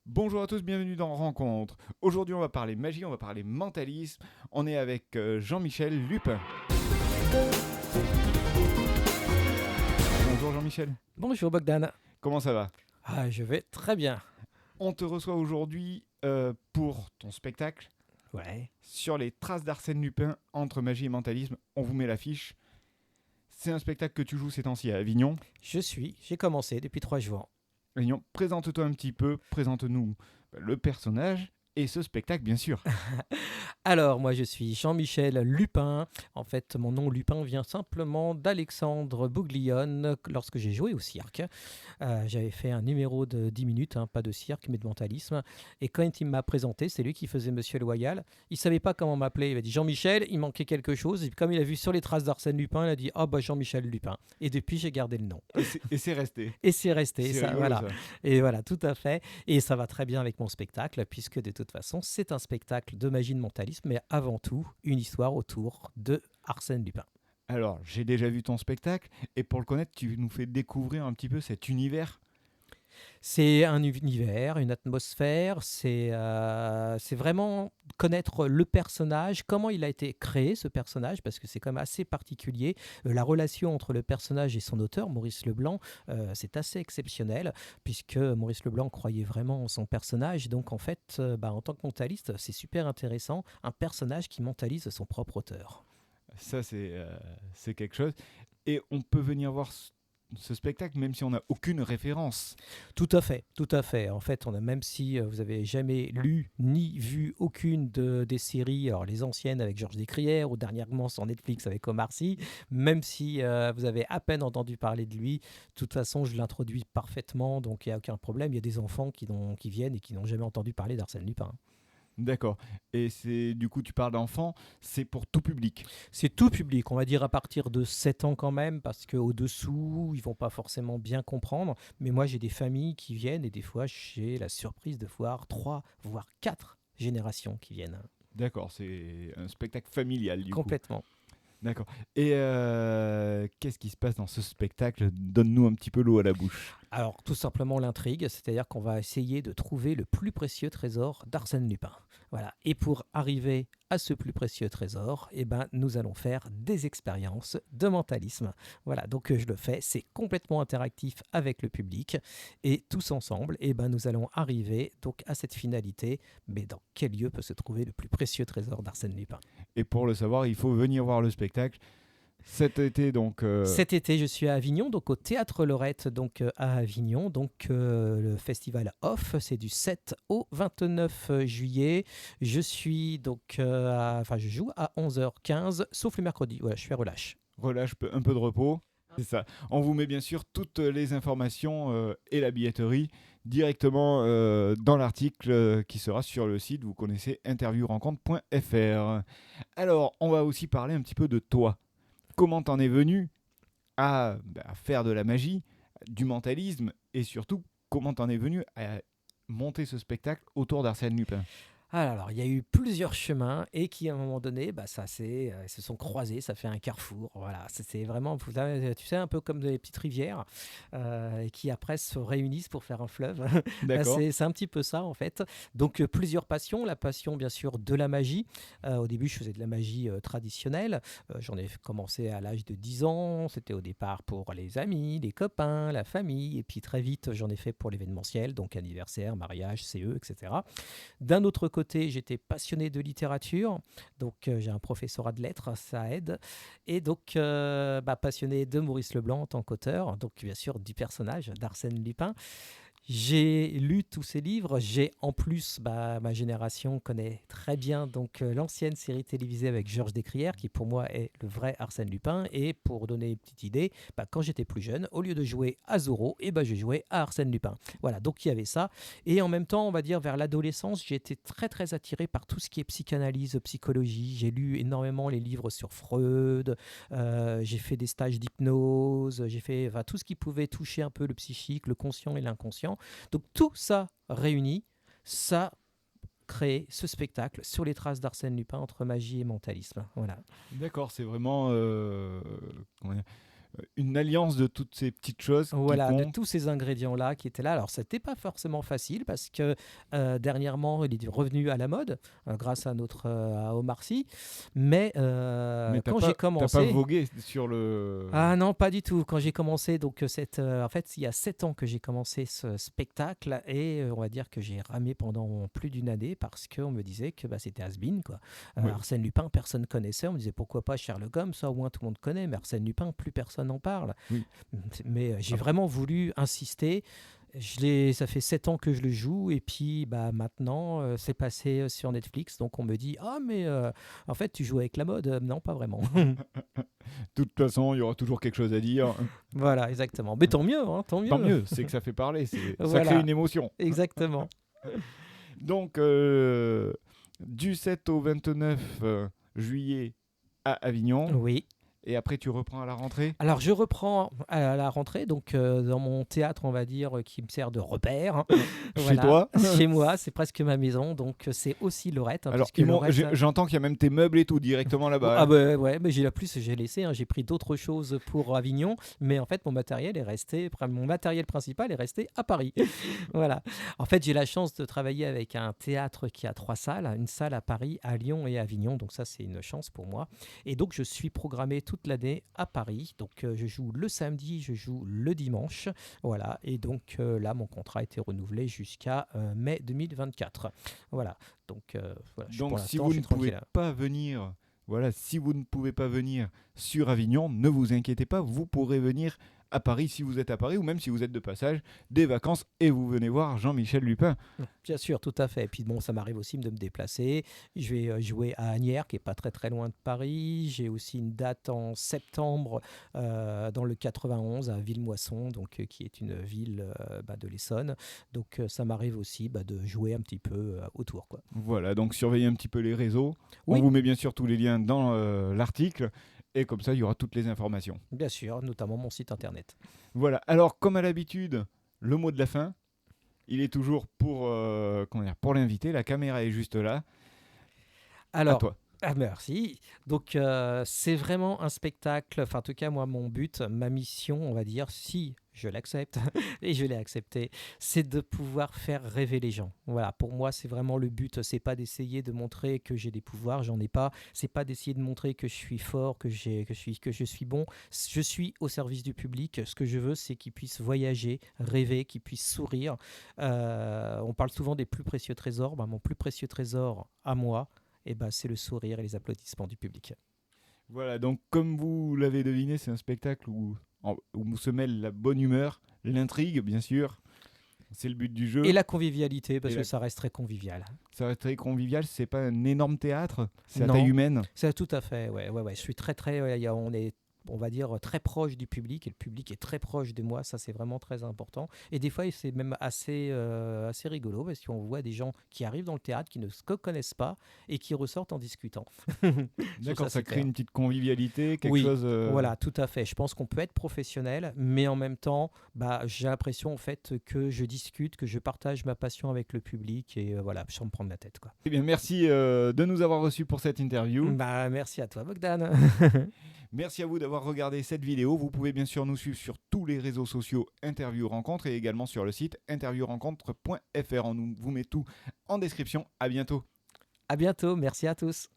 Bonjour à tous, bienvenue dans Rencontre. Aujourd'hui, on va parler magie, on va parler mentalisme. On est avec Jean-Michel Lupin. Bonjour Jean-Michel, Bonjour Bogdan. comment ça va? Je vais très bien. On te reçoit aujourd'hui pour ton spectacle Ouais. sur les traces d'Arsène Lupin entre magie et mentalisme. On vous met l'affiche. C'est un spectacle que tu joues ces temps-ci à Avignon. J'ai commencé depuis 3 jours. Avignon, présente-toi un petit peu, présente-nous le personnage et ce spectacle bien sûr. Alors, moi je suis Jean-Michel Lupin. En fait, mon nom Lupin vient simplement d'Alexandre Bouglione lorsque j'ai joué au cirque. J'avais fait un numéro de 10 minutes, pas de cirque, mais de mentalisme. Et quand il m'a présenté, c'est lui qui faisait Monsieur Loyal. Il savait pas comment m'appeler. Il m'a dit Jean-Michel, il manquait quelque chose. Et comme il a vu sur les traces d'Arsène Lupin, il a dit Ah bah Jean-Michel Lupin. Et depuis, j'ai gardé le nom. Et c'est resté. Et c'est resté, C'est ça, rigolo voilà. ça. Et voilà, tout à fait. Et ça va très bien avec mon spectacle, puisque de toute façon, c'est un spectacle de magie de mentalisme, mais avant tout, une histoire autour de Arsène Lupin. Alors, j'ai déjà vu ton spectacle, et pour le connaître, tu nous fais découvrir un petit peu cet univers. C'est un univers, une atmosphère, c'est vraiment connaître le personnage, comment il a été créé, ce personnage, parce que c'est quand même assez particulier. La relation entre le personnage et son auteur, Maurice Leblanc, c'est assez exceptionnel, puisque Maurice Leblanc croyait vraiment en son personnage. Donc en fait, en tant que mentaliste, c'est super intéressant, un personnage qui mentalise son propre auteur. Ça, c'est quelque chose. Et on peut venir voir ce spectacle même si on n'a aucune référence. Tout à fait, tout à fait. En fait, même si vous avez jamais lu ni vu aucune des séries, alors les anciennes avec Georges Descrières ou dernièrement sur Netflix avec Omar Sy, même si vous avez à peine entendu parler de lui, de toute façon, je l'introduis parfaitement, donc il n'y a aucun problème. Il y a des enfants qui viennent et qui n'ont jamais entendu parler d'Arsène Lupin. D'accord. Et c'est du coup, tu parles d'enfants, c'est pour tout public. C'est tout public, on va dire à partir de 7 ans quand même, parce qu'au-dessous, ils vont pas forcément bien comprendre. Mais moi, j'ai des familles qui viennent et des fois, j'ai la surprise de voir 3, voire 4 générations qui viennent. D'accord, c'est un spectacle familial du coup. Complètement. D'accord. Et qu'est-ce qui se passe dans ce spectacle? Donne-nous un petit peu l'eau à la bouche. Alors, tout simplement l'intrigue, c'est-à-dire qu'on va essayer de trouver le plus précieux trésor d'Arsène Lupin. Voilà. Et pour arriver à ce plus précieux trésor, nous allons faire des expériences de mentalisme. Voilà, donc je le fais, c'est complètement interactif avec le public. Et tous ensemble, nous allons arriver donc à cette finalité. Mais dans quel lieu peut se trouver le plus précieux trésor d'Arsène Lupin? Et pour le savoir, il faut venir voir le spectacle cet été donc. Cet été, je suis à Avignon, donc au Théâtre Lorette, donc à Avignon. Donc le festival Off, c'est du 7 au 29 juillet. Je suis donc, je joue à 11h15, sauf le mercredi. Voilà, je suis à relâche. Relâche un peu de repos. C'est ça. On vous met bien sûr toutes les informations et la billetterie directement dans l'article qui sera sur le site. Vous connaissez interviewrencontre.fr. Alors, on va aussi parler un petit peu de toi. Comment t'en es venu à faire de la magie, du mentalisme et surtout comment t'en es venu à monter ce spectacle autour d'Arsène Lupin? Alors, il y a eu plusieurs chemins et qui, à un moment donné, ils se sont croisés, ça fait un carrefour. Voilà, c'est vraiment, tu sais, un peu comme des petites rivières qui après se réunissent pour faire un fleuve. D'accord. C'est un petit peu ça, en fait. Donc, plusieurs passions. La passion, bien sûr, de la magie. Au début, je faisais de la magie traditionnelle. J'en ai commencé à l'âge de 10 ans. C'était au départ pour les amis, les copains, la famille. Et puis, très vite, j'en ai fait pour l'événementiel, donc anniversaire, mariage, CE, etc. D'un autre côté, j'étais passionné de littérature, donc j'ai un professorat de lettres, ça aide. Et donc, passionné de Maurice Leblanc en tant qu'auteur, donc bien sûr du personnage d'Arsène Lupin. J'ai lu tous ces livres. J'ai en plus, ma génération connaît très bien donc l'ancienne série télévisée avec Georges Descrières, qui pour moi est le vrai Arsène Lupin. Et pour donner une petite idée, quand j'étais plus jeune, au lieu de jouer à Zorro, j'ai joué à Arsène Lupin. Voilà, donc il y avait ça. Et en même temps, on va dire vers l'adolescence, j'ai été très très attiré par tout ce qui est psychanalyse, psychologie. J'ai lu énormément les livres sur Freud. J'ai fait des stages d'hypnose. J'ai fait tout ce qui pouvait toucher un peu le psychique, le conscient et l'inconscient. Donc tout ça réuni, ça crée ce spectacle sur les traces d'Arsène Lupin entre magie et mentalisme. Voilà. D'accord, c'est vraiment comment dire, une alliance de toutes ces petites choses qui Voilà, de font. tous ces ingrédients-là qui étaient là. Alors, c'était pas forcément facile parce que dernièrement, il est revenu à la mode grâce à à Omar Sy. Mais Mais quand j'ai t'as pas commencé, vogué sur le. ah non, pas du tout. Quand j'ai commencé, donc en fait, il y a 7 ans que j'ai commencé ce spectacle et on va dire que j'ai ramé pendant plus d'une année parce qu'on me disait que bah, c'était has-been, quoi. Oui. Arsène Lupin, personne connaissait. On me disait pourquoi pas Sherlock Holmes, ça au moins tout le monde connaît, mais Arsène Lupin, plus personne n'en parle. Oui. Mais j'ai Ah, vraiment voulu insister. Ça fait 7 ans que je le joue et puis bah, maintenant c'est passé sur Netflix, donc on me dit ah mais en fait tu joues avec la mode. Non, pas vraiment. de toute façon, il y aura toujours quelque chose à dire. Voilà, exactement. Mais tant mieux, hein, tant Tant mieux. mieux, c'est que ça fait parler, ça Voilà. crée une émotion. Exactement. Donc, du 7 au 29 juillet à Avignon, Oui. et après tu reprends à la rentrée. Alors je reprends à la rentrée, donc dans mon théâtre, on va dire, qui me sert de repère, hein. Chez Voilà. toi. Chez moi, c'est presque ma maison, donc c'est aussi Lorette. Hein, Alors, puisque Lorette, j'entends qu'il y a même tes meubles et tout directement là-bas. ah bah ouais, mais j'ai laissé, hein, j'ai pris d'autres choses pour Avignon, mais en fait mon matériel principal est resté à Paris. Voilà. En fait, j'ai la chance de travailler avec un théâtre qui a 3 salles, une salle à Paris, à Lyon et à Avignon, donc ça c'est une chance pour moi. Et donc je suis programmé toute l'année à Paris, donc je joue le samedi, je joue le dimanche, voilà. Et donc là mon contrat a été renouvelé jusqu'à mai 2024. Voilà. Donc voilà. Donc, pour si l'instant, vous je ne suis pouvez tranquille. pas venir, voilà, si vous ne pouvez pas venir sur Avignon, ne vous inquiétez pas, vous pourrez venir à Paris si vous êtes à Paris ou même si vous êtes de passage, des vacances et vous venez voir Jean-Michel Lupin. Bien sûr, tout à fait. Et puis bon, ça m'arrive aussi de me déplacer. Je vais jouer à Asnières, qui est pas très très loin de Paris. J'ai aussi une date en septembre dans le 91 à Villemoisson, donc qui est une ville de l'Essonne. Donc ça m'arrive aussi de jouer un petit peu autour, quoi. Voilà, donc surveillez un petit peu les réseaux. Oui. On vous met bien sûr tous les liens dans l'article et comme ça, il y aura toutes les informations. Bien sûr, notamment mon site internet. Voilà, alors comme à l'habitude, le mot de la fin, il est toujours pour l'invité. La caméra est juste là. À Alors, toi. merci. Donc, c'est vraiment un spectacle. Enfin, en tout cas, moi, mon but, ma mission, on va dire, si je l'accepte, et je l'ai accepté, c'est de pouvoir faire rêver les gens. Voilà, pour moi, c'est vraiment le but. C'est pas d'essayer de montrer que j'ai des pouvoirs, j'en ai pas. C'est pas d'essayer de montrer que je suis fort, que je suis bon. Je suis au service du public. Ce que je veux, c'est qu'ils puissent voyager, rêver, qu'ils puissent sourire. On parle souvent des plus précieux trésors. Mon plus précieux trésor à moi, c'est le sourire et les applaudissements du public. Voilà, donc comme vous l'avez deviné, c'est un spectacle où se mêle la bonne humeur, l'intrigue, bien sûr. C'est le but du jeu. Et la convivialité, parce Et que ça reste très convivial. Ça reste très convivial, c'est pas un énorme théâtre, c'est à Non. taille humaine. C'est tout à fait, ouais. Je suis très, on est, on va dire, très proche du public, et le public est très proche de moi, ça c'est vraiment très important. Et des fois, c'est même assez rigolo, parce qu'on voit des gens qui arrivent dans le théâtre, qui ne se connaissent pas, et qui ressortent en discutant. D'accord, ça crée super. une petite convivialité, quelque Oui, chose... voilà, tout à fait. Je pense qu'on peut être professionnel, mais en même temps, j'ai l'impression en fait que je discute, que je partage ma passion avec le public, et voilà, sans me prendre la tête, quoi. Eh bien, merci de nous avoir reçus pour cette interview. Merci à toi, Bogdan. Merci à vous d'avoir regardé cette vidéo. Vous pouvez bien sûr nous suivre sur tous les réseaux sociaux Interview Rencontre et également sur le site interviewrencontre.fr. On vous met tout en description. À bientôt. À bientôt, merci à tous.